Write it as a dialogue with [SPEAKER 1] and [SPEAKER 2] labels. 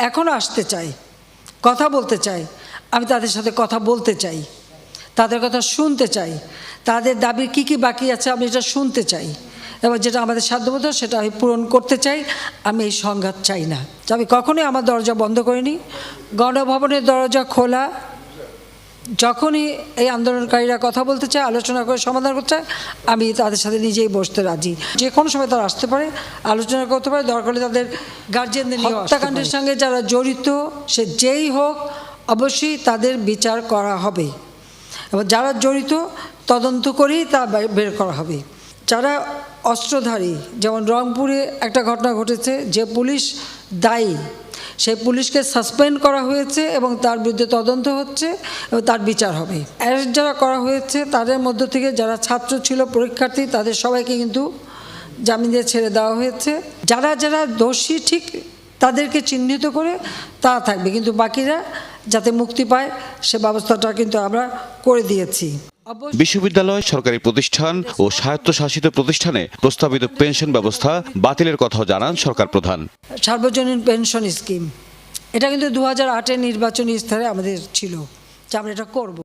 [SPEAKER 1] এখনও আসতে চায়, কথা বলতে চায়, আমি তাদের সাথে কথা বলতে চাই, তাদের কথা শুনতে চাই, তাদের দাবি কি কি বাকি আছে আমি এটা শুনতে চাই, এবং যেটা আমাদের সাধ্যমতো সেটা আমি পূরণ করতে চাই। আমি এই সংঘাত চাই না। আমি কখনোই আমার দরজা বন্ধ করিনি। গণভবনের দরজা খোলা। যখনই এই আন্দোলনকারীরা কথা বলতে চায়, আলোচনা করে সমাধান করতে চায়, আমি তাদের সাথে নিজেই বসতে রাজি। যে কোনো সময় তারা আসতে পারে, আলোচনা করতে পারে, দরকার হলে তাদের গার্জিয়ানদের নিয়ে। হত্যাকাণ্ডের সঙ্গে যারা জড়িত সে যেই হোক অবশ্যই তাদের বিচার করা হবে, এবং যারা জড়িত তদন্ত করেই তা বের করা হবে। যারা অস্ত্রধারী, যেমন রংপুরে একটা ঘটনা ঘটেছে, যে পুলিশ দায়ী সেই পুলিশকে সাসপেন্ড করা হয়েছে এবং তার বিরুদ্ধে তদন্ত হচ্ছে এবং তার বিচার হবে। অ্যারেস্ট যারা করা হয়েছে তাদের মধ্য থেকে যারা ছাত্র ছিল, পরীক্ষার্থী, তাদের সবাইকে কিন্তু জামিন দিয়ে ছেড়ে দেওয়া হয়েছে। যারা যারা দোষী ঠিক তাদেরকে চিহ্নিত করে তা থাকবে, কিন্তু বাকিরা যাতে মুক্তি পায় সে ব্যবস্থাটা কিন্তু আমরা করে দিয়েছি।
[SPEAKER 2] বিশ্ববিদ্যালয়, সরকারি প্রতিষ্ঠান ও স্বায়ত্তশাসিত প্রতিষ্ঠানে প্রস্তাবিত পেনশন ব্যবস্থা বাতিলের কথাও জানান সরকার প্রধান।
[SPEAKER 1] সার্বজনীন পেনশন স্কিম এটা কিন্তু 2008-এর নির্বাচনী স্তরে আমাদের ছিল যে আমরা এটা করব।